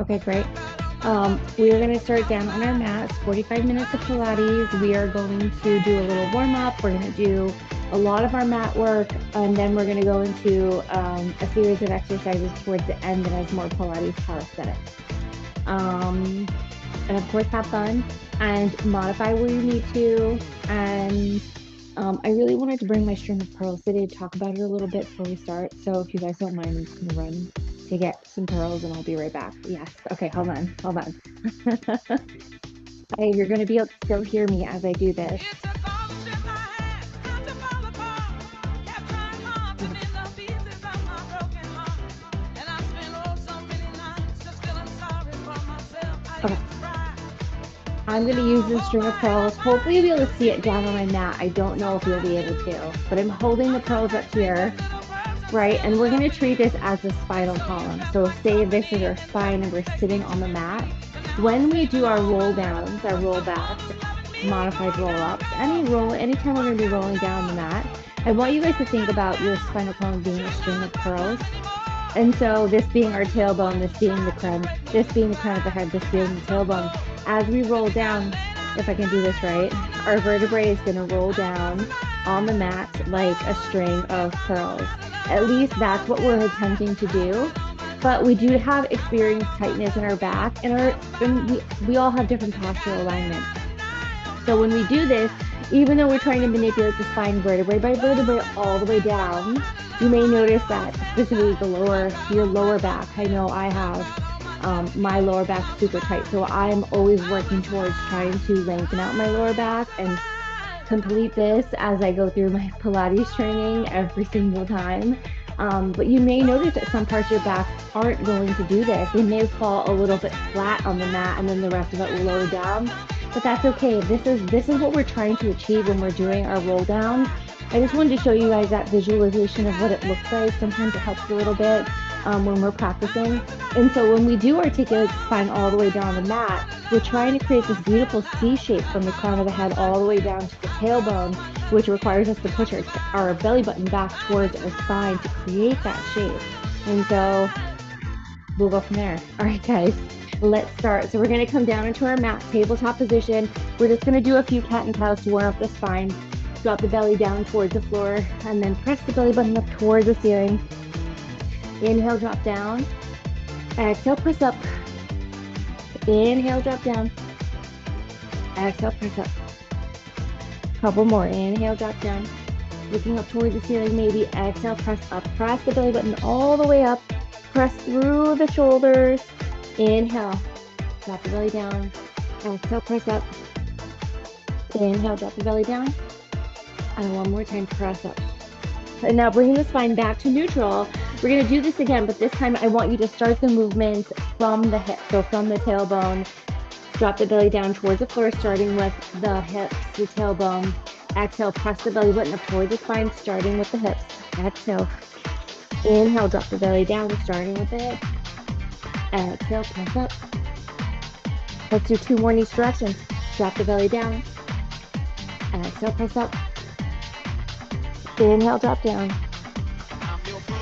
Okay, great. We are going to start down on our mats, 45 minutes of Pilates. We are going to do a little warm up. We're going to do a lot of our mat work, and then we're going to go into a series of exercises towards the end that has more Pilates calisthenics. And of course, have fun and modify where you need to. And I really wanted to bring my string of pearls today to talk about it a little bit before we start. So if you guys don't mind, I'm just gonna run to get some pearls and I'll be right back. Yes. Okay, hold on. Hold on. Hey, you're gonna be able to still hear me as I do this. Okay. I'm going to use this string of pearls. Hopefully you'll be able to see it down on my mat. I don't know if you'll be able to, but I'm holding the pearls up here, right? And we're going to treat this as a spinal column. So say this is our spine and we're sitting on the mat. When we do our roll downs, our roll backs, modified roll ups, anytime we're going to be rolling down the mat, I want you guys to think about your spinal column being a string of pearls. And so this being our tailbone, this being the crown of the head, this being the tailbone. As we roll down, if I can do this right, our vertebrae is going to roll down on the mat like a string of pearls. At least that's what we're attempting to do. But we do have experienced tightness in our back, and we all have different postural alignment. So when we do this, even though we're trying to manipulate the spine vertebrae by vertebrae all the way down, you may notice that specifically your lower back. I know I have my lower back super tight, so I'm always working towards trying to lengthen out my lower back and complete this as I go through my Pilates training every single time. But you may notice that some parts of your back aren't going to do this. They may fall a little bit flat on the mat and then the rest of it will lower down. But that's okay. This is what we're trying to achieve when we're doing our roll down. I just wanted to show you guys that visualization of what it looks like. Sometimes it helps a little bit when we're practicing. And so when we do articulate the spine all the way down the mat, we're trying to create this beautiful C shape from the crown of the head all the way down to the tailbone, which requires us to push our belly button back towards our spine to create that shape. And so we'll go from there. All right, guys. Let's start. So we're going to come down into our mat tabletop position. We're just going to do a few cat and cows to warm up the spine. Drop the belly down towards the floor and then press the belly button up towards the ceiling. Inhale, drop down. Exhale, press up. Inhale, drop down. Exhale, press up. Couple more. Inhale, drop down. Looking up towards the ceiling, maybe. Exhale, press up. Press the belly button all the way up. Press through the shoulders. Inhale, drop the belly down. Exhale, press up. Inhale, drop the belly down. And one more time, press up. And now bringing the spine back to neutral. We're going to do this again, but this time I want you to start the movement from the hip. So from the tailbone, drop the belly down towards the floor, starting with the hips, the tailbone. Exhale, press the belly button up toward the spine, starting with the hips. Exhale. Inhale, drop the belly down, starting with the hips. Exhale, press up. Let's do two more in each direction. Drop the belly down. Exhale, press up. Inhale, drop down.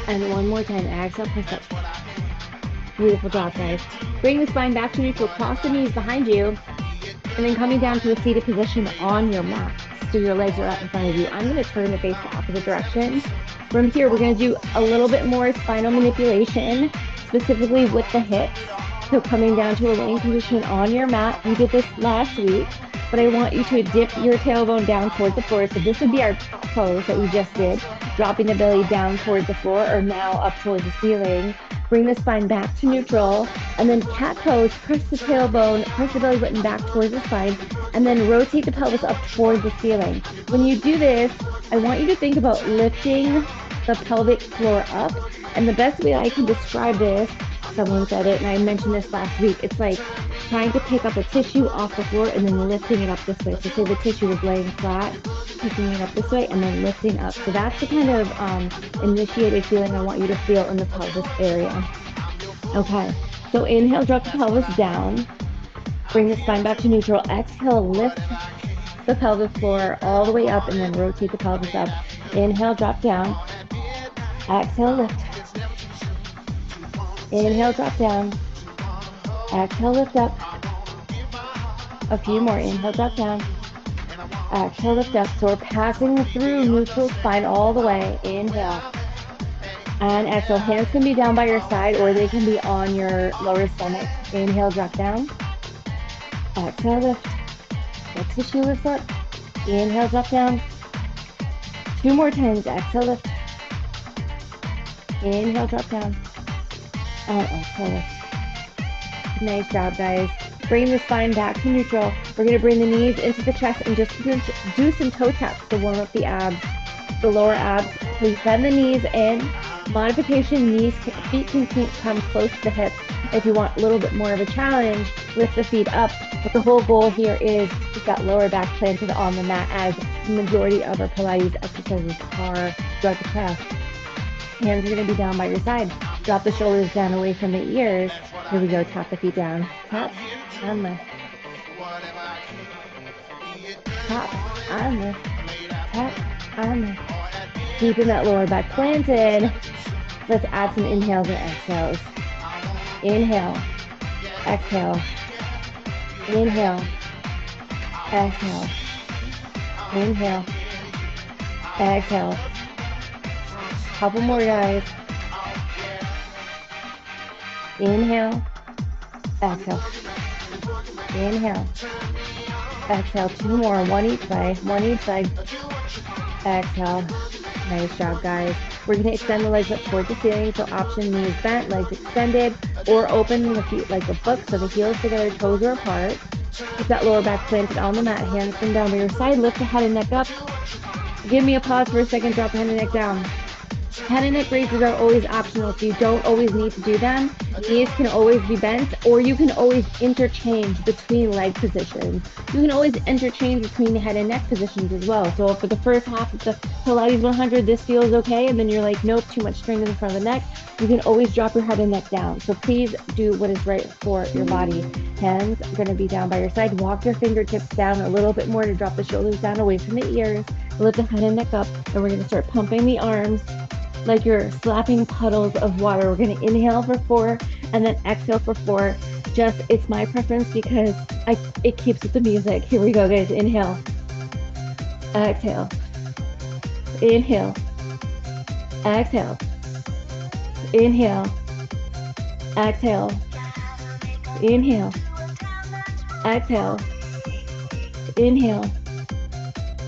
And one more time. Exhale, press up. Beautiful job, guys. Bring the spine back to neutral. Cross the knees behind you. And then coming down to a seated position on your mat. So your legs are out in front of you. I'm going to turn the face the opposite direction. From here, we're going to do a little bit more spinal manipulation, specifically with the hips. So coming down to a laying position on your mat. We did this last week, but I want you to dip your tailbone down towards the floor. So this would be our pose that we just did, dropping the belly down towards the floor or now up towards the ceiling. Bring the spine back to neutral, and then cat pose, press the tailbone, press the belly button back towards the spine, and then rotate the pelvis up towards the ceiling. When you do this, I want you to think about lifting the pelvic floor up. And the best way I can describe this, someone said it, and I mentioned this last week, it's like trying to pick up a tissue off the floor and then lifting it up this way. So say the tissue is laying flat, picking it up this way and then lifting up. So that's the kind of initiated feeling I want you to feel in the pelvis area. Okay, so inhale, drop the pelvis down. Bring the spine back to neutral. Exhale, lift the pelvic floor all the way up and then rotate the pelvis up. Inhale, drop down. Exhale, lift. Inhale, drop down. Exhale, lift up. A few more. Inhale, drop down. Exhale, lift up. So we're passing through neutral spine all the way. Inhale. And exhale. Hands can be down by your side or they can be on your lower stomach. Inhale, drop down. Exhale, lift. Next tissue lifts up. Inhale, drop down. 2 more times. Exhale, lift. Inhale, drop down. And exhale, lift. Nice job, guys. Bring the spine back to neutral. We're going to bring the knees into the chest and just do some toe taps to warm up the abs, the lower abs. Please bend the knees in. Modification, feet can come close to the hips. If you want a little bit more of a challenge, lift the feet up. But the whole goal here is to get lower back planted on the mat, as the majority of our Pilates exercises are throughout the class. Hands are going to be down by your side. Drop the shoulders down away from the ears. Here we go. Tap the feet down. Tap and lift. Tap and lift. Tap and lift. Keeping that lower back planted. Let's add some inhales and exhales. Inhale. Exhale. Inhale. Exhale. Inhale. Exhale. Couple more, guys. Inhale. Exhale. Inhale. Exhale. 2 more. One each side. One each side. Exhale. Nice job, guys. We're going to extend the legs up towards the ceiling. So option knees bent, legs extended, or open the feet like a book. So the heels together, toes are apart. Keep that lower back planted on the mat. Hands come down by your side. Lift the head and neck up. Give me a pause for a second. Drop the head and neck down. Head and neck raises are always optional, so you don't always need to do them. Knees can always be bent, or you can always interchange between leg positions. You can always interchange between the head and neck positions as well. So for the first half of the Pilates 100, this feels okay, and then you're like, nope, too much strain in the front of the neck. You can always drop your head and neck down. So please do what is right for your body. Hands are going to be down by your side. Walk your fingertips down a little bit more to drop the shoulders down away from the ears. Lift the head and neck up, and we're going to start pumping the arms like you're slapping puddles of water. We're going to inhale for 4 and then exhale for 4. It's my preference because it keeps with the music. Here we go, guys. Inhale. Exhale. Inhale. Exhale. Inhale. Exhale. Inhale. Exhale. Inhale.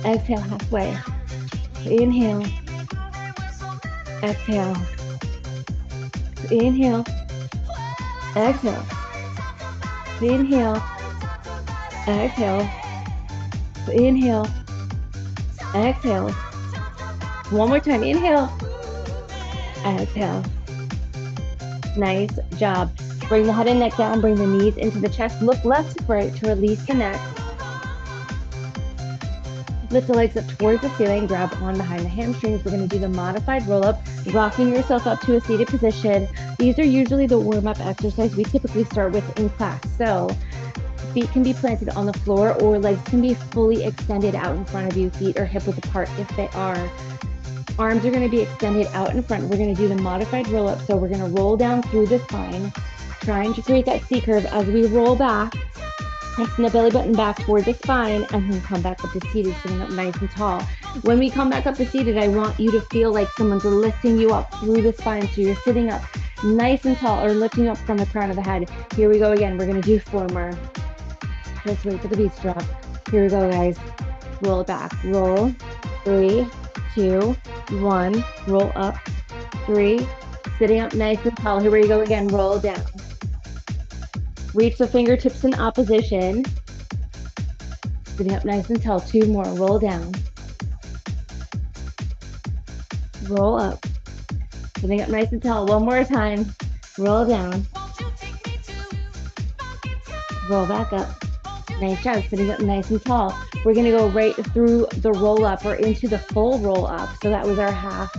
Exhale halfway. Inhale. Exhale. Inhale. Exhale. Inhale. Exhale. Inhale. Exhale. One more time. Inhale. Exhale. Nice job. Bring the head and neck down. Bring the knees into the chest. Look left to right to release the neck. Lift the legs up towards the ceiling, grab on behind the hamstrings. We're going to do the modified roll-up, rocking yourself up to a seated position. These are usually the warm-up exercise we typically start with in class. So feet can be planted on the floor or legs can be fully extended out in front of you, feet are hip width apart if they are. Arms are going to be extended out in front. We're going to do the modified roll-up. So we're going to roll down through the spine, trying to create that C curve as we roll back. Pressing the belly button back toward the spine and then come back up to seated, sitting up nice and tall. When we come back up to seated, I want you to feel like someone's lifting you up through the spine. So you're sitting up nice and tall or lifting up from the crown of the head. Here we go again. We're going to do 4 more. Let's wait for the beats drop. Here we go, guys. Roll it back. Roll. 3, 2, 1. Roll up. 3. Sitting up nice and tall. Here we go again. Roll down. Reach the fingertips in opposition. Sitting up nice and tall. 2 more. Roll down. Roll up. Sitting up nice and tall. 1 more time. Roll down. Roll back up. Nice job. Sitting up nice and tall. We're going to go right through the roll up or into the full roll up. So that was our half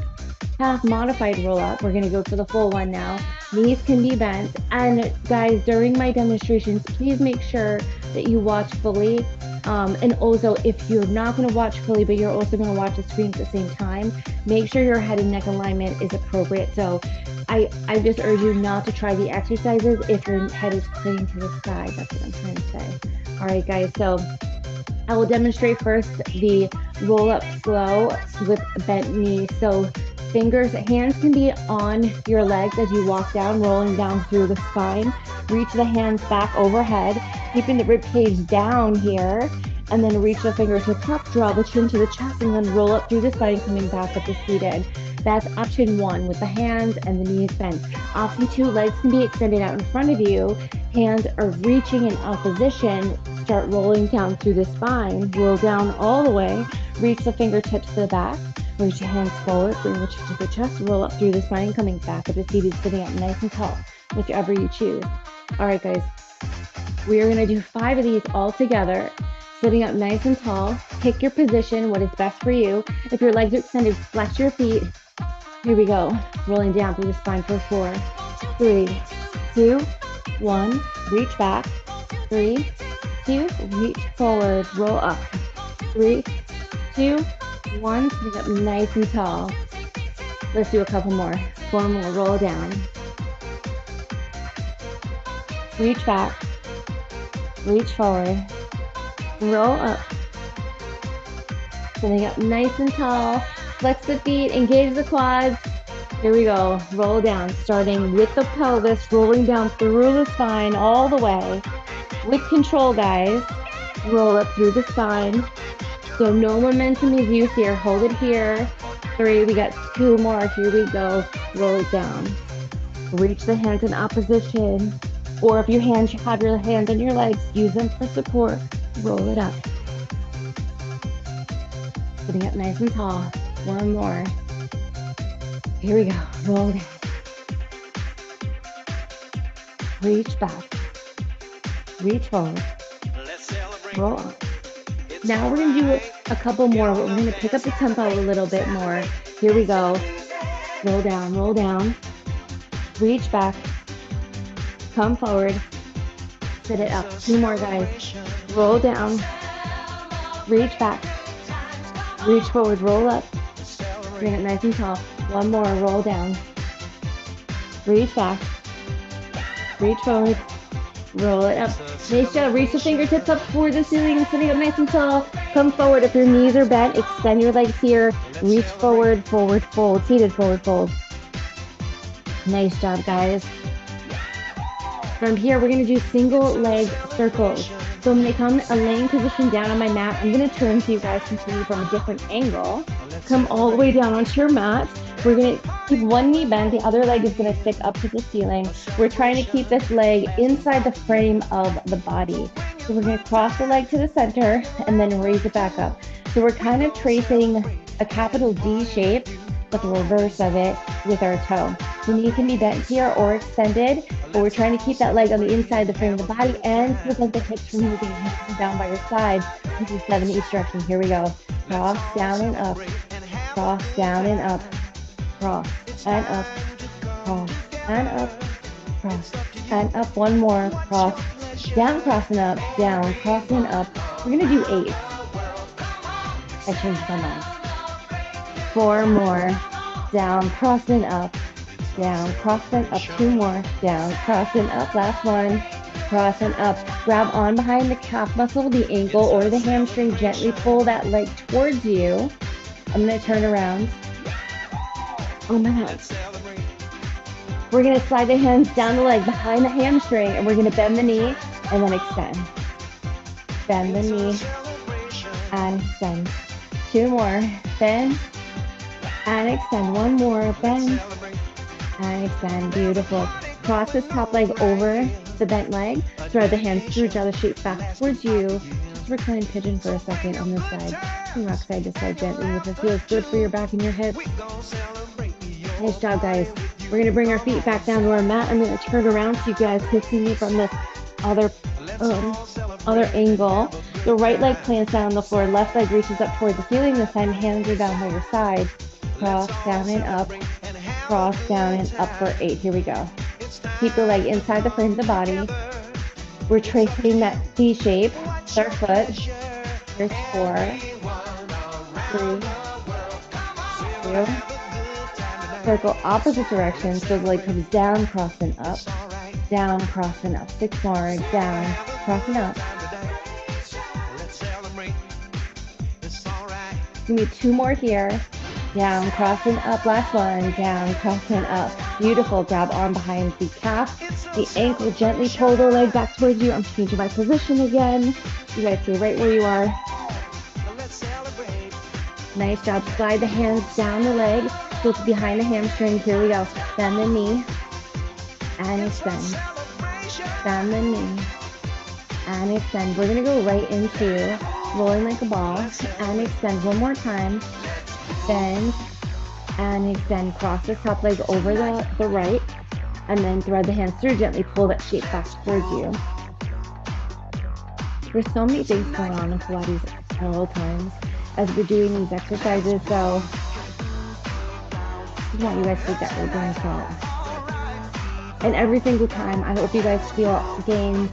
modified roll up. We're going to go for the full one now. Knees can be bent. And guys, during my demonstrations, please make sure that you watch fully. And also, if you're not going to watch fully, but you're also going to watch the screen at the same time, make sure your head and neck alignment is appropriate. So I just urge you not to try the exercises if your head is craning to the side. That's what I'm trying to say. All right, guys. So I will demonstrate first the roll up slow with bent knee. So hands can be on your legs as you walk down, rolling down through the spine. Reach the hands back overhead, keeping the rib cage down here, and then reach the fingertips up, draw the chin to the chest, and then roll up through the spine, coming back up to seated. That's option 1 with the hands and the knees bent. Option 2, legs can be extended out in front of you. Hands are reaching in opposition. Start rolling down through the spine. Roll down all the way. Reach the fingertips to the back. Reach your hands forward. Bring the chin to the chest. Roll up through the spine, coming back up to seated, sitting up nice and tall, whichever you choose. All right, guys. We are going to do 5 of these all together. Sitting up nice and tall. Pick your position, what is best for you. If your legs are extended, flex your feet. Here we go. Rolling down through the spine for 4, 3, 2, 1. Reach back. 3, 2. Reach forward. Roll up. 3, 2, 1. Sitting up nice and tall. Let's do a couple more. 4 more. Roll down. Reach back. Reach forward. Roll up. Sitting up nice and tall. Flex the feet, engage the quads. Here we go. Roll down, starting with the pelvis, rolling down through the spine all the way. With control, guys. Roll up through the spine. So no momentum is used here. Hold it here. 3, we got 2 more. Here we go. Roll it down. Reach the hands in opposition. Or if you have your hands on your legs, use them for support. Roll it up. Sitting up nice and tall. 1 more. Here we go. Roll down. Reach back. Reach forward. Roll up. Now we're going to do a couple more, but we're going to pick up the tempo a little bit more. Here we go. Roll down, roll down. Reach back. Come forward. Sit it up. 2 more, guys. Roll down. Reach back. Reach forward. Roll up. Bring it nice and tall. 1 more. Roll down. Reach back. Reach forward. Roll it up. Nice job. Reach the fingertips up toward the ceiling. Sitting up nice and tall. Come forward. If your knees are bent, extend your legs here. Reach forward, forward fold. Seated forward fold. Nice job, guys. From here, we're going to do single leg circles. So I'm going to come a laying position down on my mat. I'm going to turn so you guys can see from a different angle. Come all the way down onto your mat. We're going to keep one knee bent. The other leg is going to stick up to the ceiling. We're trying to keep this leg inside the frame of the body. So we're going to cross the leg to the center and then raise it back up. So we're kind of tracing a capital D shape, but the reverse of it with our toe. The knee can be bent here or extended, but we're trying to keep that leg on the inside of the frame of the body and prevent the hips from moving down by your side. This is 7 each direction. Here we go. Cross, down and up. Cross, down and up. Cross and up. Cross and up. Cross and up. 1 more. Cross. Down, cross and up. Down, cross and up. We're going to do 8. I changed my mind. 4 more. Down, cross and up. Down, cross and up. 2 more. Down, cross and up. Last one. Cross and up. Grab on behind the calf muscle, the ankle, or the hamstring. Gently pull that leg towards you. I'm going to turn around. Oh my God. We're going to slide the hands down the leg behind the hamstring, and we're going to bend the knee and then extend. Bend the knee and extend. 2 more. Bend and extend. 1 more. Bend and extend. Beautiful. Cross this top leg over the bent leg. Thread the hands through each other, shape back towards you. Just recline pigeon for a second on this side. And rock side to side gently if it feels good for your back and your hips. Nice job, guys. We're going to bring our feet back down to our mat. I'm going to turn around so you guys can see me from this other angle. The right leg plants down on the floor. Left leg reaches up toward the ceiling. This time, hands are down by your side. Cross, down and up. Cross, down and up for 8. Here we go. Keep the leg inside the frame of the body. We're tracing that C shape with our foot. Here's 4, 3, 2. Circle opposite direction, so the leg comes down, cross, and up. Down, cross, and up. 6 more. Down, cross, and up. Give me 2 more here. Down, cross, and up. Last one. Down, cross, and up. Beautiful. Grab arm behind the calf, the ankle. Gently pull the leg back towards you. I'm changing my position again. You guys stay right where you are. Nice job. Slide the hands down the leg. So it's behind the hamstring. Here we go. Bend the knee and extend. Bend the knee and extend. We're going to go right into rolling like a ball and extend one more time. Bend and extend. Cross the top leg over the right and then thread the hands through. Gently pull that shape back towards you. There's so many things going on in Pilates at all times as we're doing these exercises, so I want you guys to get what we're doing so. And every single time, I hope you guys feel gains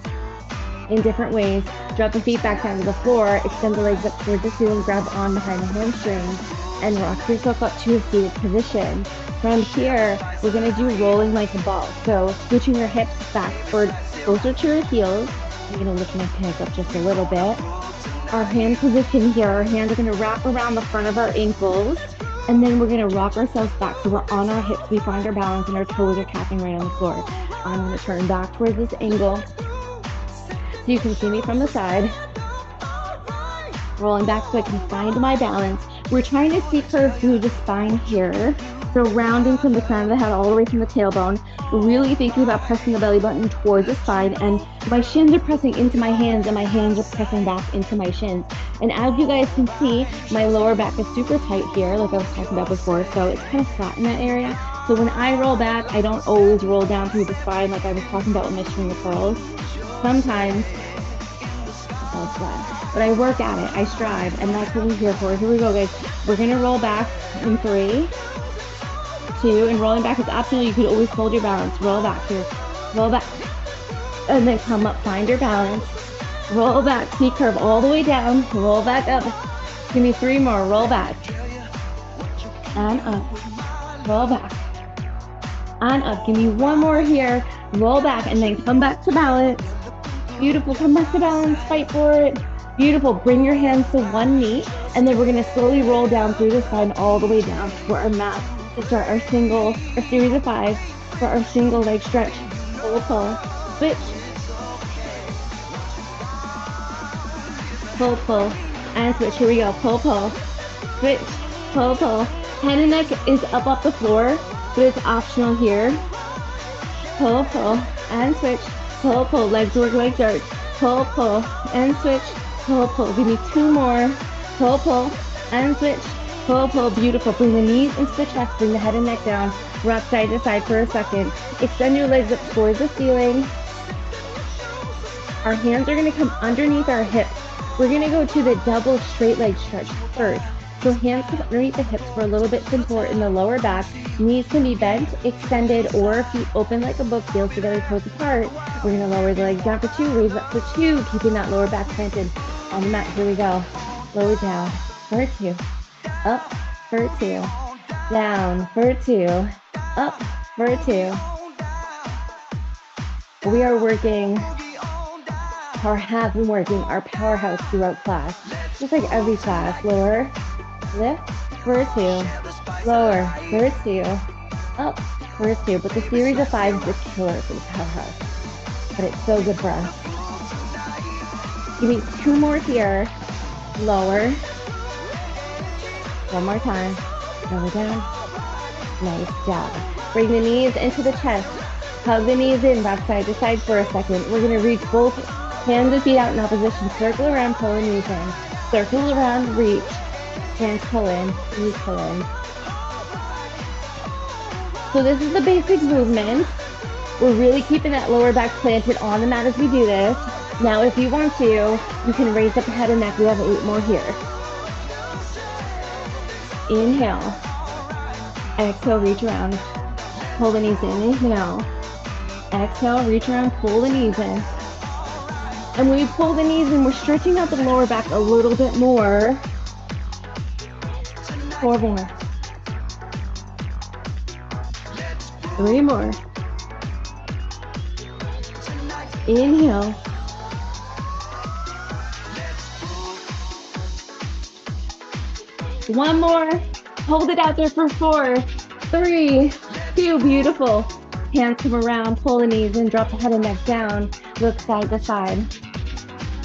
in different ways. Drop the feet back down to the floor, extend the legs up towards the ceiling, grab on behind the hamstring, and rock yourself up to a seated position. From here, we're gonna do rolling like a ball. So scooching your hips backward, closer to your heels. I'm gonna lift my hands up just a little bit. Our hand position here, our hands are gonna wrap around the front of our ankles, and then we're gonna rock ourselves back so we're on our hips, we find our balance, and our toes are tapping right on the floor. I'm gonna turn back towards this angle so you can see me from the side. Rolling back so I can find my balance. We're trying to C-curve through the spine here. So rounding from the crown of the head all the way from the tailbone, really thinking about pressing the belly button towards the spine, and my shins are pressing into my hands and my hands are pressing back into my shins. And as you guys can see, my lower back is super tight here, like I was talking about before, so it's kind of flat in that area. So when I roll back, I don't always roll down through the spine like I was talking about with my string of pearls. Sometimes it's all flat, but I work at it, I strive, and that's what we're here for. Here we go, guys. We're gonna roll back in 3, 2, and rolling back is optional. You could always hold your balance. Roll back here, roll back, and then come up, find your balance, roll back, C-curve all the way down, roll back up. Give me 3 more, roll back, and up, roll back, and up. Give me 1 more here, roll back, and then come back to balance. Beautiful, come back to balance, fight for it. Beautiful, bring your hands to one knee, and then we're gonna slowly roll down through the spine all the way down to our mat to start our series of 5 for our single leg stretch. Pull, switch, pull, and switch. Here we go, pull, switch, pull. Head and neck is up off the floor, but it's optional here. Pull, and switch, pull, legs work like dirt. Pull, and switch, pull. Give me 2 more, pull, and switch, pull. Beautiful. Bring the knees into the chest, bring the head and neck down, rock side to side for a second. Extend your legs up towards the ceiling. Our hands are gonna come underneath our hips. We're gonna go to the double straight leg stretch first. So hands come underneath the hips for a little bit to support in the lower back. Knees can be bent, extended, or feet open like a book, heels together, toes apart. We're gonna lower the legs down for 2, raise up for 2, keeping that lower back planted on the mat. Here we go. Lower down for 2, up for 2, down for 2, up for 2. We are working, or have been working, our powerhouse throughout class. Just like every class. Lower, lift for 2, lower for 2, up for 2. But the series of 5 is the killer for the powerhouse. But it's so good for us. Give me 2 more here. Lower. 1 more time. Lower down. Nice job. Bring the knees into the chest. Hug the knees in, back side to side for a second. We're going to reach both hands and feet out in opposition. Circle around, pull the knees in. Circle around, reach. Hands pull in, knees pull in. So this is the basic movement. We're really keeping that lower back planted on the mat as we do this. Now, if you want to, you can raise up the head and neck. We have 8 more here. Inhale. Exhale, reach around. Pull the knees in. Inhale. Exhale, reach around, pull the knees in. And when we pull the knees in, we're stretching out the lower back a little bit more. 4 more. 3 more. Inhale. One more. Hold it out there for 4, 3, 2. Beautiful. Hands come around, pull the knees in, drop the head and neck down. Look side to side.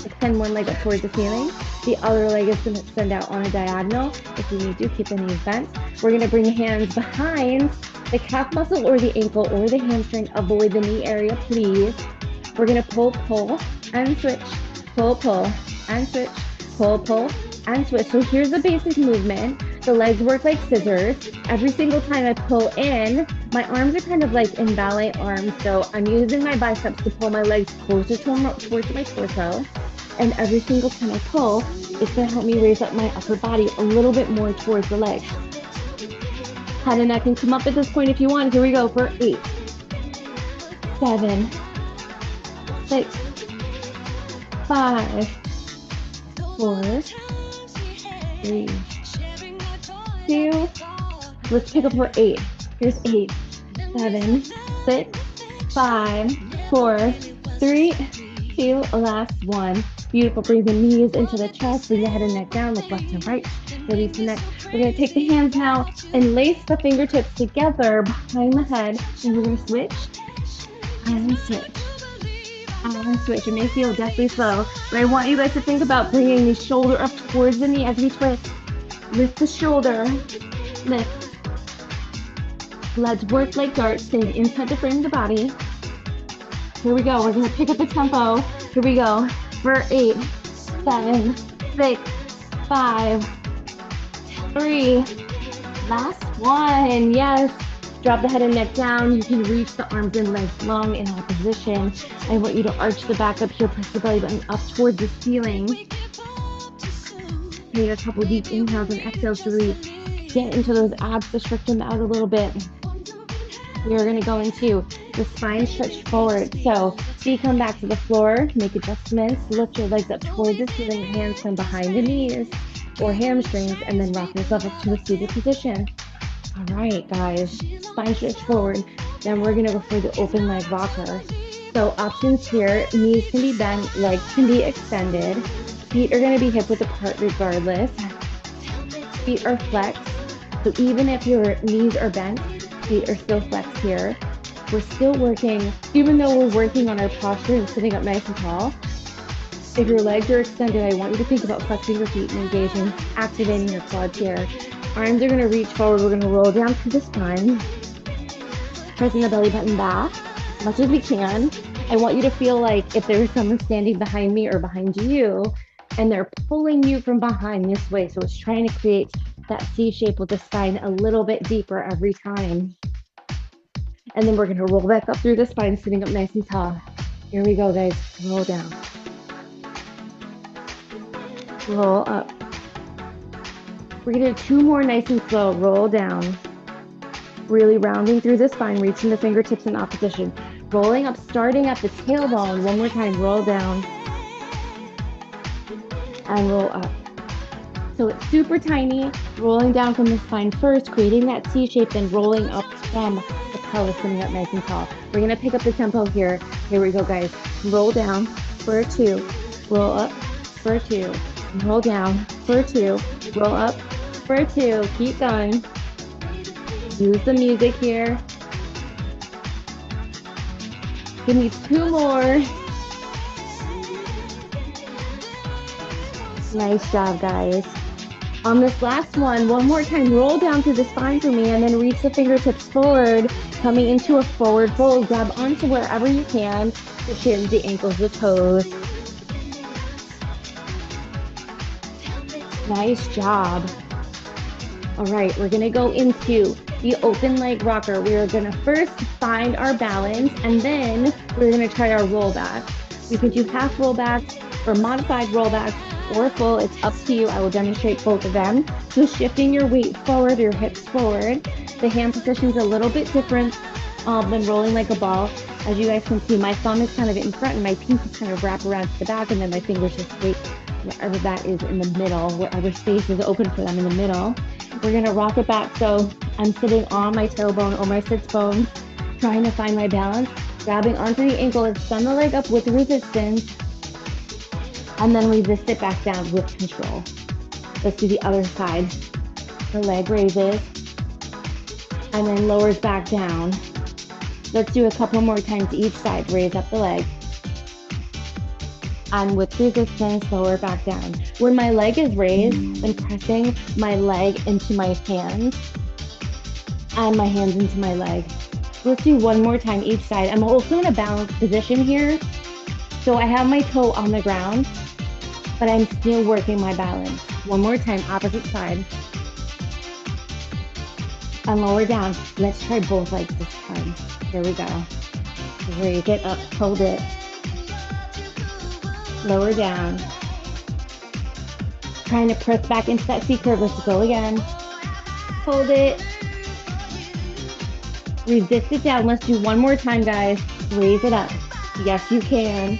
Extend one leg up towards the ceiling. The other leg is going to extend out on a diagonal. If you need to, keep the knees bent. We're going to bring the hands behind the calf muscle or the ankle or the hamstring. Avoid the knee area, please. We're going to pull, pull, and switch. Pull, pull, and switch. Pull, pull, and switch. So here's the basic movement. The legs work like scissors. Every single time I pull in, my arms are kind of like in ballet arms. So I'm using my biceps to pull my legs closer towards my torso. And every single time I pull, it's going to help me raise up my upper body a little bit more towards the legs. Head and neck can come up at this point if you want. Here we go for 8, 7, 6, 5, 4, 3, 2. Let's pick up for 8. Here's 8, 7, 6, 5, 4, 3, 2. Last one. Beautiful. Bring the knees into the chest. Bring the head and neck down. Look left and right. Release the neck. We're going to take the hands now and lace the fingertips together behind the head. And we're going to switch and switch and switch. It may feel deathly slow, but I want you guys to think about bringing the shoulder up towards the knee as we twist. Lift the shoulder. Lift. Let's work like darts. Stay inside the frame of the body. Here we go. We're going to pick up the tempo. Here we go. For 8, 7, 6, 5, 3. Last one. Yes. Drop the head and neck down. You can reach the arms and legs long in that position. I want you to arch the back up here. Press the belly button up towards the ceiling. Take a couple deep inhales and exhales to really get into those abs to stretch them out a little bit. We're going to go into the spine stretch forward. So feet come back to the floor, make adjustments, lift your legs up towards the ceiling, hands come behind the knees or hamstrings, and then rock yourself up to a seated position. All right, guys, spine stretch forward. Then we're going to go for the open leg rocker. So options here, knees can be bent, legs can be extended. Feet are going to be hip width apart regardless. Feet are flexed. So even if your knees are bent, feet are still flexed here. We're still working, even though we're working on our posture and sitting up nice and tall, if your legs are extended, I want you to think about flexing your feet and engaging, activating your quads here. Arms are going to reach forward. We're going to roll down to the spine, pressing the belly button back as much as we can. I want you to feel like if there's someone standing behind me or behind you, and they're pulling you from behind this way. So it's trying to create that C shape with the spine a little bit deeper every time. And then we're going to roll back up through the spine, sitting up nice and tall. Here we go, guys. Roll down. Roll up. We're going to do 2 more nice and slow. Roll down. Really rounding through the spine, reaching the fingertips in opposition. Rolling up, starting at the tailbone. One more time. Roll down. And roll up. So it's super tiny, rolling down from the spine first, creating that C shape, then rolling up from the pelvis, sitting up nice and tall. We're going to pick up the tempo here. Here we go, guys. Roll down for 2. Roll up for 2. Roll down for 2. Roll up for 2. Keep going. Use the music here. Give me 2 more. Nice job, guys. On this last one more time, roll down through the spine for me and then reach the fingertips forward, coming into a forward fold. Grab onto wherever you can, the shins, the ankles, the toes. Nice job. All right, we're gonna go into the open leg rocker. We are gonna first find our balance and then we're gonna try our rollback. We can do half rollbacks or modified rollbacks or full, it's up to you. I will demonstrate both of them. So shifting your weight forward, your hips forward. The hand position's a little bit different Then rolling like a ball. As you guys can see, my thumb is kind of in front and my pinkies kind of wrap around to the back, and then my fingers just wait wherever that is in the middle, wherever space is open for them in the middle. We're gonna rock it back. So I'm sitting on my tailbone or my sits bone, trying to find my balance, grabbing onto the ankle, extend the leg up with resistance, and then resist it back down with control. Let's do the other side. The leg raises and then lowers back down. Let's do a couple more times each side. Raise up the leg. And with resistance, lower back down. When my leg is raised, I'm pressing my leg into my hands and my hands into my leg. Let's do one more time each side. I'm also in a balanced position here. So I have my toe on the ground, but I'm still working my balance. One more time, opposite side. And lower down. Let's try both legs this time. Here we go. Raise it up, hold it. Lower down. Trying to press back into that C curve. Let's go again. Hold it. Resist it down. Let's do one more time, guys. Raise it up. Yes, you can.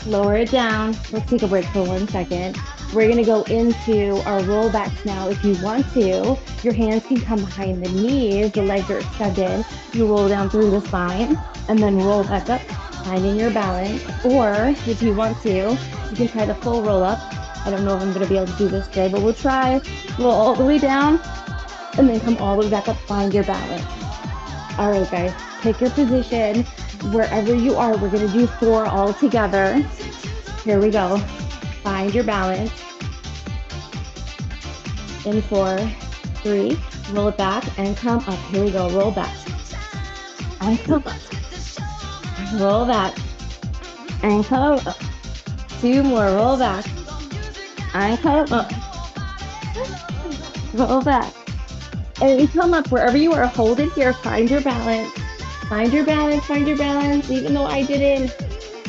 Lower it down. Let's take a break for 1 second. We're gonna go into our rollbacks now. If you want to, your hands can come behind the knees, the legs are extended. You roll down through the spine and then roll back up, finding your balance. Or if you want to, you can try the full roll up. I don't know if I'm gonna be able to do this today, but we'll try. Roll all the way down and then come all the way back up, find your balance. All right, guys, pick your position wherever you are. We're gonna do 4 all together. Here we go. Find your balance. In 4, 3, roll it back and come up. Here we go, roll back. And come up. Roll back. And come up. 2 more, roll back. And come up. Roll back. And come up wherever you are. Hold it here. Find your balance. Find your balance. Find your balance. Even though I didn't,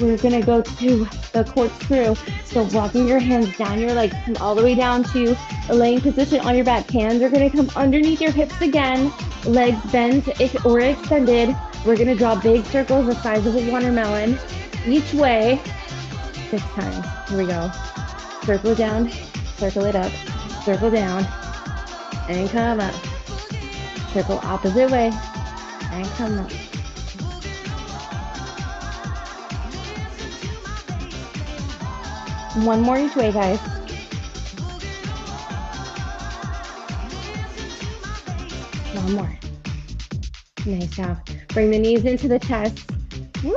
we're gonna go to the corkscrew. So walking your hands down your legs, come all the way down to a laying position on your back. Hands are gonna come underneath your hips again. Legs bent or extended. We're gonna draw big circles the size of a watermelon each way 6 times. Here we go. Circle down, circle it up, circle down, and come up. Circle opposite way, and come up. One more each way, guys. One more. Nice job. Bring the knees into the chest. Woo!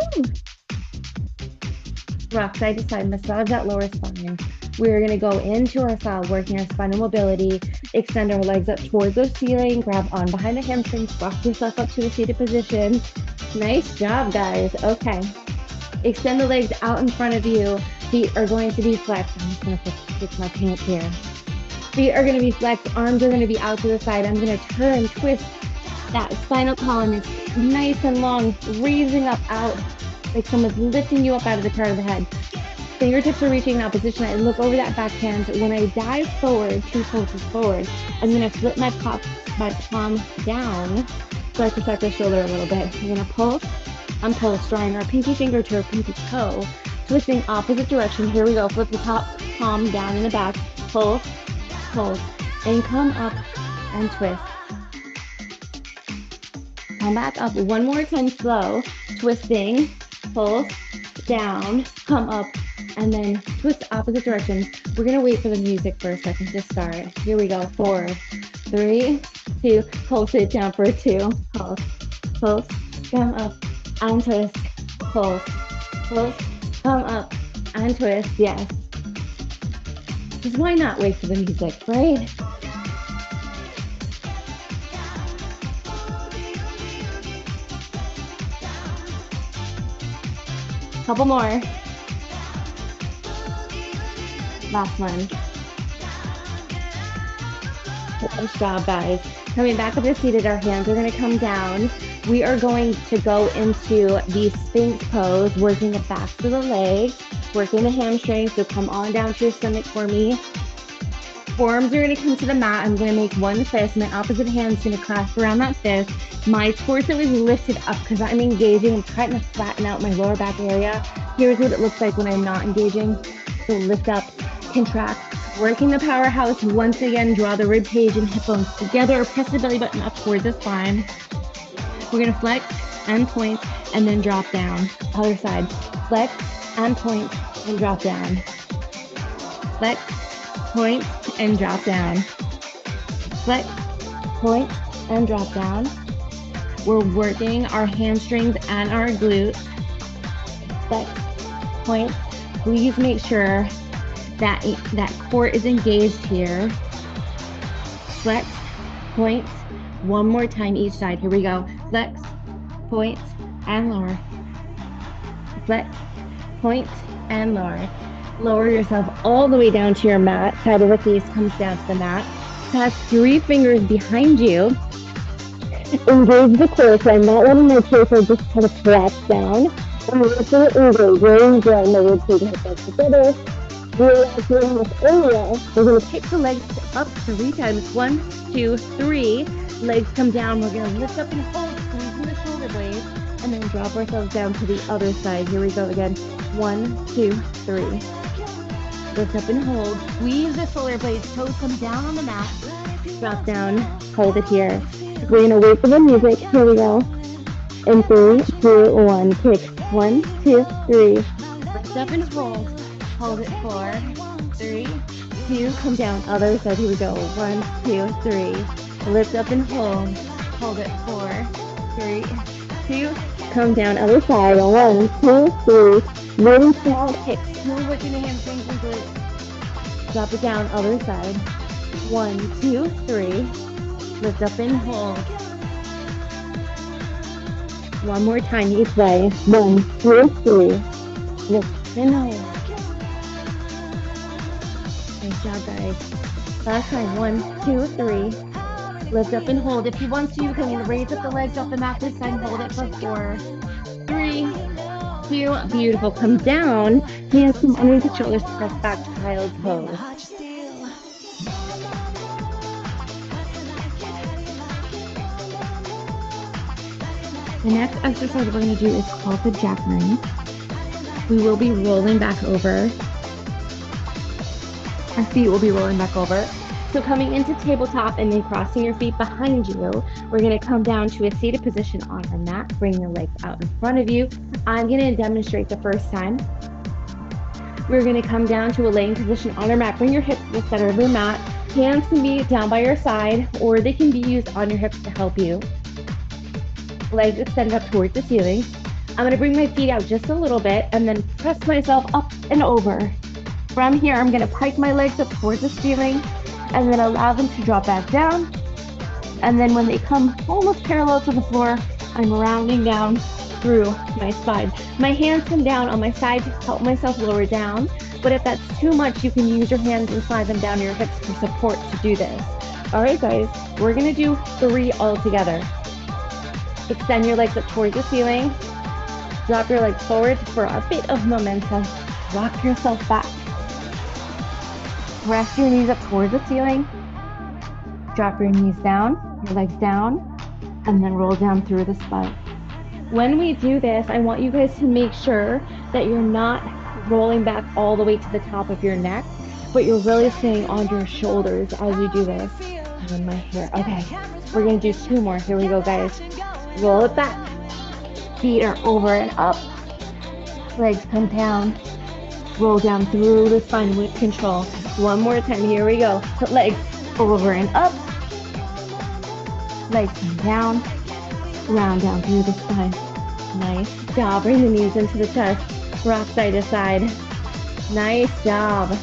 Rock side to side, massage that lower spine. We're gonna go into our style, working our spinal mobility, extend our legs up towards the ceiling, grab on behind the hamstrings, rock yourself up to a seated position. Nice job, guys. Okay. Extend the legs out in front of you. Feet are going to be flexed. I'm just gonna fix my pants here. Feet are gonna be flexed, arms are gonna be out to the side. I'm gonna turn, twist. That spinal column is nice and long, raising up out like someone's lifting you up out of the crown of the head. Fingertips are reaching in opposition. I look over that backhand. When I dive forward, 2 pulses forward, I'm gonna flip my palm down so I protect the shoulder a little bit. I'm gonna pulse, unpulse, drawing our pinky finger to our pinky toe, twisting opposite direction. Here we go. Flip the top palm down in the back, pulse, pulse, and come up and twist. Come back up one more time, slow, twisting, pulse, down, come up, and then twist opposite direction. We're gonna wait for the music for a second to start. Here we go, 4, 3, 2, pulse it down for 2, pulse, pulse, come up, and twist, pulse, pulse, come up, and twist, yes. Because why not wait for the music, right? Couple more. Last one. Nice job, guys. Coming back up to seated, our hands are going to come down. We are going to go into the Sphinx pose, working the backs of the legs, working the hamstrings. So come on down to your stomach for me. Forearms are gonna come to the mat. I'm gonna make one fist. My opposite hand's gonna clasp around that fist. My torso is lifted up because I'm engaging. I'm trying to flatten out my lower back area. Here's what it looks like when I'm not engaging. So lift up, contract, working the powerhouse. Once again, draw the rib cage and hip bones together. Press the belly button up towards the spine. We're gonna flex and point and then drop down. Other side. Flex and point and drop down. Flex, point, and drop down. Flex, point, and drop down. We're working our hamstrings and our glutes. Flex, point. Please make sure that core is engaged here. Flex, point. One more time each side. Here we go. Flex, point, and lower. Flex, point, and lower. Lower yourself all the way down to your mat. Side of the face comes down to the mat. Pass 3 fingers behind you. Engage the core, so I'm not letting my torso just kind of collapse down. And we're going to engage, really drawing the rib cage and hip bones together. Relaxing in this area. We're going to kick the legs up 3 times. 1, 2, 3. Legs come down. We're going to lift up and hold, squeezing the shoulder blades, and then drop ourselves down to the other side. Here we go again. 1, 2, 3. Lift up and hold. Squeeze the shoulder blades. Toes come down on the mat. Drop down. Hold it here. We're going to wait for the music. Here we go. In 3, 2, 1. Kick. 1, 2, 3. Lift up and hold. Hold it. 4, 3, 2. Come down. Other side. Here we go. 1, 2, 3. Lift up and hold. Hold it. 4, 3, 2. Come down. Other side. 1, 2, 3. Really small kicks. Move within the hamstrings and glutes. Drop it down. Other side. 1, 2, 3. Lift up and hold. One more time each way. 1, 2, 3. Lift and hold. Nice job, guys. Last time. 1, 2, 3. Lift up and hold. If you want to, you can raise up the legs off the mat this time. Hold it for 4, 3, 2. Beautiful. Come down. Hands come underneath the shoulders. Press back to child's pose. The next exercise we're going to do is called the Jacqueline. We will be rolling back over. Our feet will be rolling back over. So coming into tabletop and then crossing your feet behind you, we're going to come down to a seated position on our mat. Bring the legs out in front of you. I'm going to demonstrate the first time. We're going to come down to a laying position on our mat. Bring your hips to the center of your mat. Hands can be down by your side, or they can be used on your hips to help you. Legs extended up towards the ceiling. I'm going to bring my feet out just a little bit and then press myself up and over. From here, I'm going to pike my legs up towards the ceiling and then allow them to drop back down. And then when they come almost parallel to the floor, I'm rounding down through my spine. My hands come down on my side to help myself lower down. But if that's too much, you can use your hands and slide them down your hips for support to do this. All right, guys, we're going to do 3 all together. Extend your legs up towards the ceiling. Drop your legs forward for a bit of momentum. Rock yourself back. Press your knees up towards the ceiling. Drop your knees down, your legs down, and then roll down through the spine. When we do this, I want you guys to make sure that you're not rolling back all the way to the top of your neck, but you're really staying on your shoulders as you do this. And my hair. Okay, we're gonna do 2 more. Here we go, guys. Roll it back. Feet are over and up. Legs come down. Roll down through the spine with control. One more time. Here we go. Put legs over and up. Legs come down. Round down through the spine. Nice job. Bring the knees into the chest. Rock side to side. Nice job.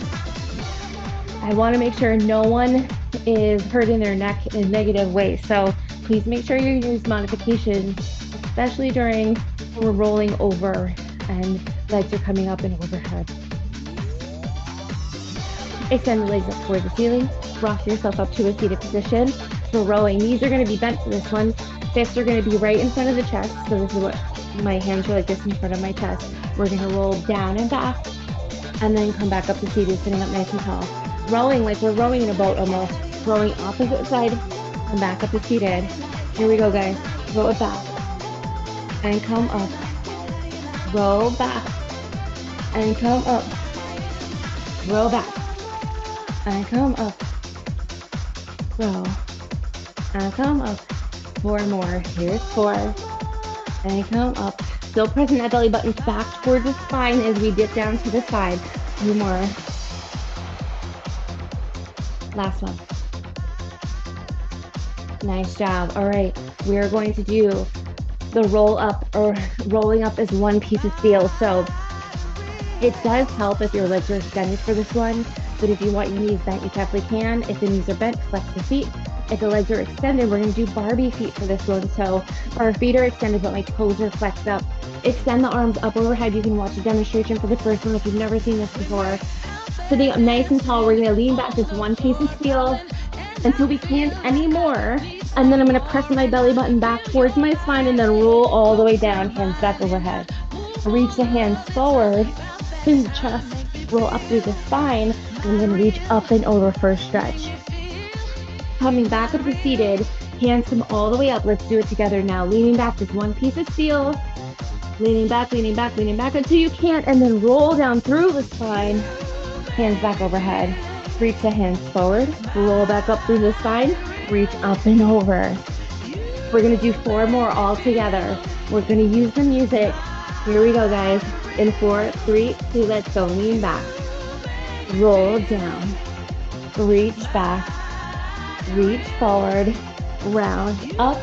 I want to make sure no one is hurting their neck in a negative way. So please make sure you use modifications, especially during when we're rolling over and legs are coming up and overhead. Extend the legs up toward the ceiling. Rock yourself up to a seated position. For rowing, knees are going to be bent for this one. Fists are going to be right in front of the chest. So this is what my hands are like this in front of my chest. We're going to roll down and back and then come back up to seated, sitting up nice and tall. rowing like we're rowing in a boat almost. Rowing opposite side and back up to seated. Here we go, guys. Row it back and come up. Row back and come up. Row back and come up. Row and come up. 4 more. Here's 4 and come up. Still pressing that belly button back towards the spine as we dip down to the side. 2 more. Last one. Nice job. All right, we are going to do the roll up, or rolling up as one piece of steel. So it does help if your legs are extended for this one, but if you want your knees bent, you definitely can. If the knees are bent, flex the feet. If the legs are extended, we're going to do Barbie feet for this one. So our feet are extended, but my toes are flexed up. Extend the arms up overhead. You can watch a demonstration for the first one if you've never seen this before. Sitting up nice and tall, we're going to lean back just one piece of steel until we can't anymore. And then I'm going to press my belly button back towards my spine and then roll all the way down, hands back overhead. Reach the hands forward to the chest, roll up through the spine, and then reach up and over for a stretch. Coming back up to seated, hands come all the way up. Let's do it together now. Leaning back, just one piece of steel. Leaning back, leaning back, leaning back until you can't, and then roll down through the spine. Hands back overhead. Reach the hands forward, roll back up through the spine, reach up and over. We're gonna do 4 more all together. We're gonna use the music. Here we go, guys. In 4, 3, 2, let's go. Lean back, roll down, reach back, reach forward, round, up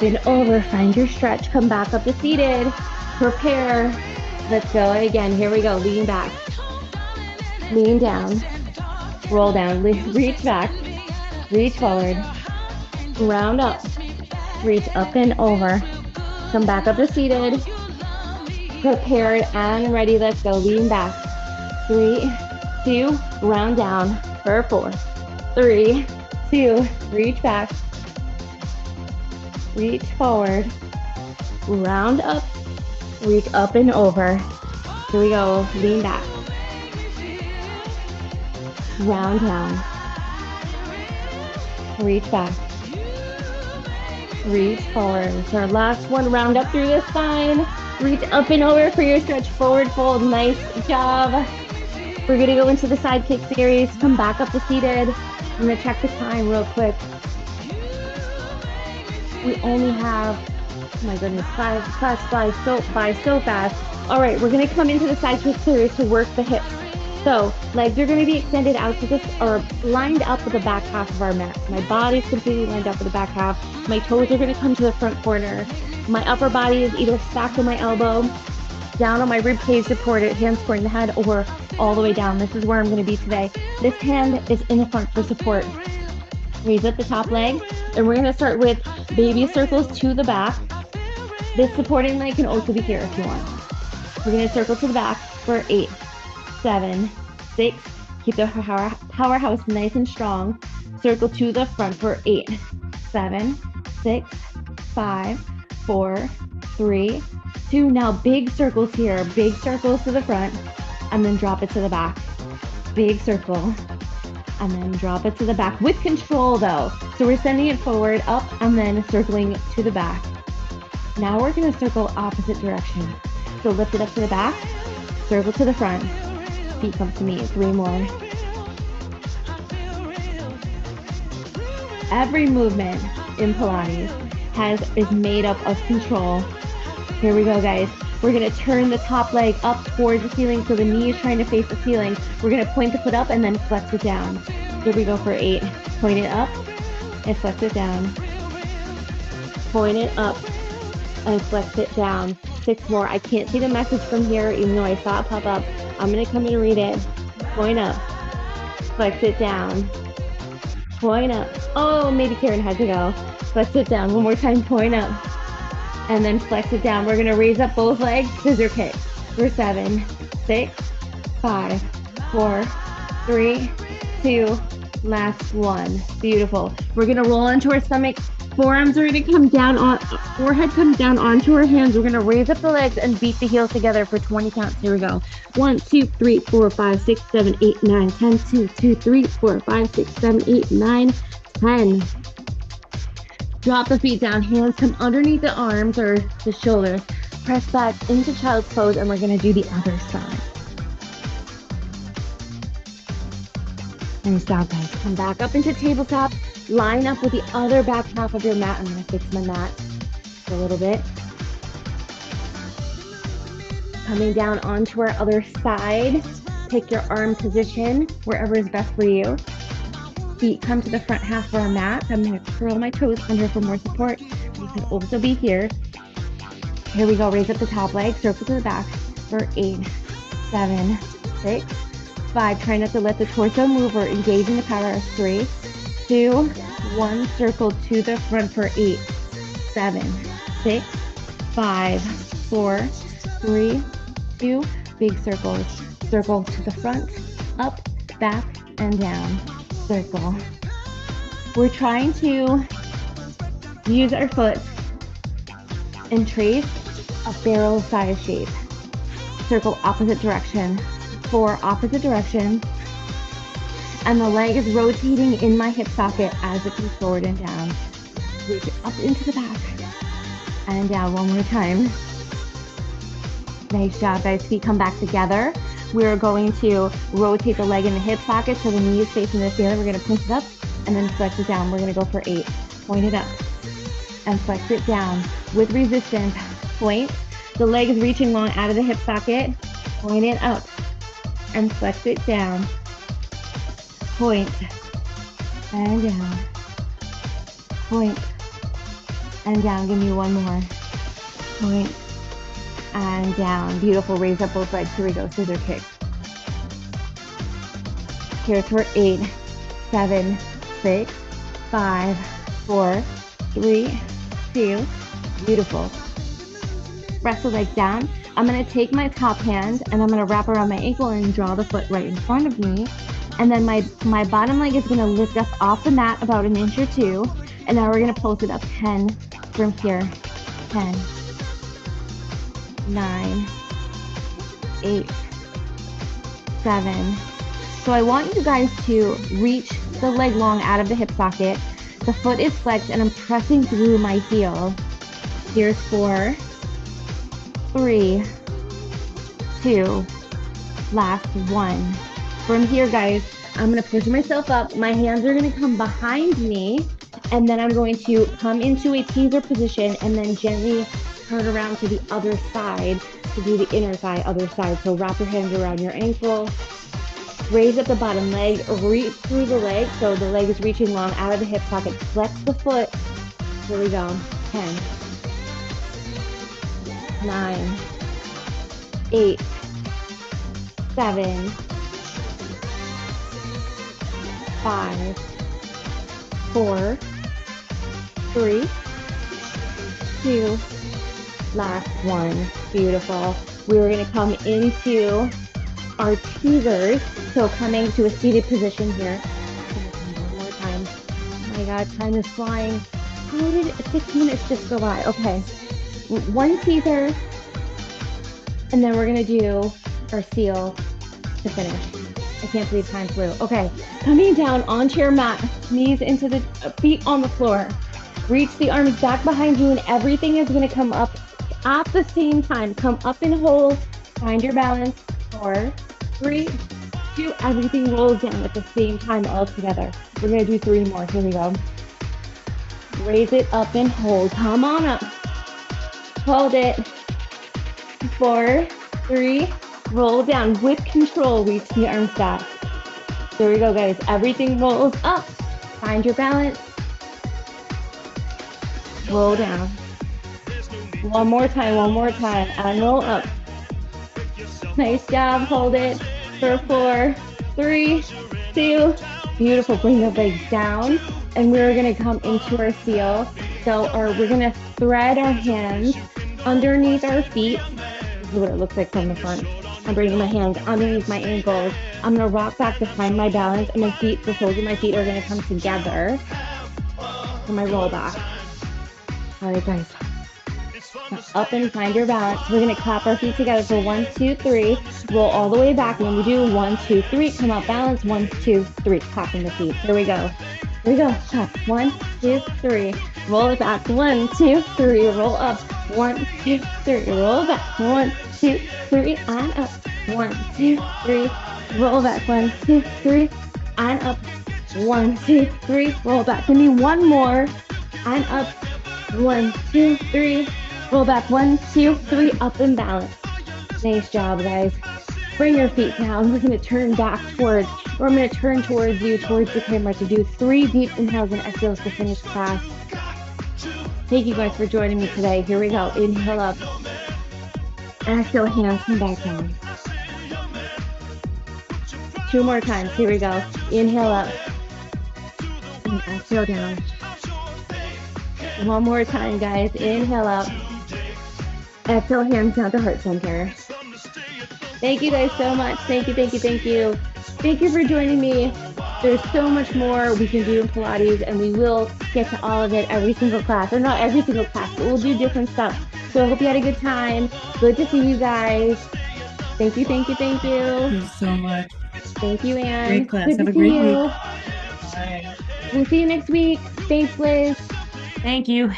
and over. Find your stretch, come back up to seated. Prepare, let's go again. Here we go, lean back, lean down, roll down, reach back, reach forward, round up, reach up and over, come back up to seated, prepared and ready, let's go, lean back, 3, 2, round down for 4, 3, 2, reach back, reach forward, round up, reach up and over. Here we go, lean back, round down, reach back, reach forward. So our last one, round up through the spine, reach up and over for your stretch, forward fold. Nice job. We're gonna go into the side kick series. Come back up to seated. I'm gonna check the time real quick. We only have, oh my goodness, class flies by so fast. All right, we're gonna come into the side kick series to work the hips. So legs are going to be extended out to this, or lined up with the back half of our mat. My body's completely lined up with the back half. My toes are going to come to the front corner. My upper body is either stacked on my elbow, down on my rib cage supported, hands supporting the head, or all the way down. This is where I'm going to be today. This hand is in the front for support. Raise up the top leg, and we're going to start with baby circles to the back. This supporting leg can also be here if you want. We're going to circle to the back for 8, 7, 6, keep the powerhouse nice and strong. Circle to the front for 8, 7, 6, 5, 4, 3, 2. Now big circles here, big circles to the front, and then drop it to the back. Big circle, and then drop it to the back with control though. So we're sending it forward, up, and then circling to the back. Now we're gonna circle opposite direction. So lift it up to the back, circle to the front. Feet come to me, 3 more. Every movement in Pilates is made up of control. Here we go, guys. We're gonna turn the top leg up towards the ceiling so the knee is trying to face the ceiling. We're gonna point the foot up and then flex it down. Here we go for 8. Point it up and flex it down. Point it up and flex it down. 6 more. I can't see the message from here, even though I saw it pop up. I'm gonna come in and read it. Point up, flex it down, point up. Oh, maybe Karen had to go. Flex it down. One more time, point up, and then flex it down. We're gonna raise up both legs, scissor kick. For 7, 6, 5, 4, 3, 2, last one. Beautiful. We're gonna roll into our stomach Forearms are going to come down on, forehead comes down onto our hands. We're going to raise up the legs and beat the heels together for 20 counts. Here we go. 1, 2, 3, 4, 5, 6, 7, 8, 9, 10. 2, 2, 3, 4, 5, 6, 7, 8, 9, 10. Drop the feet down. Hands come underneath the arms or the shoulders. Press back into child's pose, and we're going to do the other side. Nice job, guys. Come back up into tabletop. Line up with the other back half of your mat. I'm going to fix my mat a little bit. Coming down onto our other side. Pick your arm position wherever is best for you. Feet come to the front half of our mat. I'm going to curl my toes under for more support. You can also be here. Here we go. Raise up the top leg. Circle to the back for 8, 7, 6, 5. Try not to let the torso move or engage in the power. 3, 2, 1. Circle to the front for 8, 7, 6, 5, 4, 3, 2. Big circles. Circle to the front, up, back, and down. Circle. We're trying to use our foot and trace a barrel size shape. Circle opposite direction. 4, opposite direction. And the leg is rotating in my hip socket as it comes forward and down. Reach it up into the back and down. One more time. Nice job, guys. Feet come back together. We're going to rotate the leg in the hip socket so the knee is facing the ceiling. We're going to push it up and then flex it down. We're going to go for 8. Point it up and flex it down with resistance. Point. The leg is reaching long out of the hip socket. Point it up and flex it down. Point and down. Point and down. Give me one more. Point and down. Beautiful. Raise up both legs. Here we go. Scissor kick. Here's for 8, 7, 6, 5, 4, 3, 2. Beautiful. Press the legs down. I'm going to take my top hand and I'm going to wrap around my ankle and draw the foot right in front of me. And then my bottom leg is going to lift up off the mat about an inch or 2. And now we're going to pulse it up 10 from here. 10, 9, 8, 7. So I want you guys to reach the leg long out of the hip socket. The foot is flexed and I'm pressing through my heel. Here's 4, 3, 2, last 1. From here, guys, I'm going to push myself up. My hands are going to come behind me, and then I'm going to come into a teaser position and then gently turn around to the other side to do the inner thigh, other side. So wrap your hands around your ankle, raise up the bottom leg, reach through the leg so the leg is reaching long out of the hip socket. Flex the foot. Here we go. 10, 9, 8, 7, 5, 4, 3, 2, last 1. Beautiful. We're going to come into our teasers. So coming to a seated position here. One more time. Oh my God, time is flying. How did 6 minutes just go by? Okay. 1 teaser. And then we're going to do our seal to finish. I can't believe time flew. Okay, coming down onto your mat, knees into the feet on the floor. Reach the arms back behind you and everything is gonna come up at the same time. Come up and hold, find your balance. 4, 3, 2, everything rolls down at the same time all together. We're gonna do 3 more, here we go. Raise it up and hold, come on up. Hold it. 4, 3, roll down with control, reach the arms back. There we go, guys. Everything rolls up. Find your balance. Roll down. One more time, and roll up. Nice job, hold it for 4, 3, 2. Beautiful, bring the legs down. And we're gonna come into our seal. So we're gonna thread our hands underneath our feet. This is what it looks like from the front. I'm bringing my hands underneath my ankles. I'm gonna rock back to find my balance, and my feet, the soles of my feet are gonna come together for my roll back. All right, guys. Now up and find your balance. We're going to clap our feet together for 1, 2, 3. Roll all the way back. And when we do 1, 2, 3, come up, balance. 1, 2, 3. Clapping the feet. Here we go. Here we go. Clap. 1, 2, 3. Roll it back. 1, 2, 3. Roll up. 1, 2, 3. Roll back. 1, 2, 3. And up. 1, 2, 3. Roll back. 1, 2, 3. And up. 1, 2, 3. Roll back. Give me one more. And up. 1, 2, 3. Roll back. 1, 2, 3. Up and balance. Nice job, guys. Bring your feet down. We're going to turn back towards, or I'm going to turn towards you, towards the camera to do 3 deep inhales and exhales to finish class. Thank you guys for joining me today. Here we go. Inhale up. Exhale, hands come back down. 2 more times. Here we go. Inhale up. And exhale down. 1 more time, guys. Inhale up. Exhale, hands down to heart center. Thank you guys so much. Thank you, thank you, thank you. Thank you for joining me. There's so much more we can do in Pilates, and we will get to all of it every single class. Or not every single class, but we'll do different stuff. So I hope you had a good time. Good to see you guys. Thank you, thank you, thank you. Thank you so much. Thank you, Anne. Great class. Good Have to a great see you. week. Bye. We'll see you next week. Thanks, Liz. Thank you.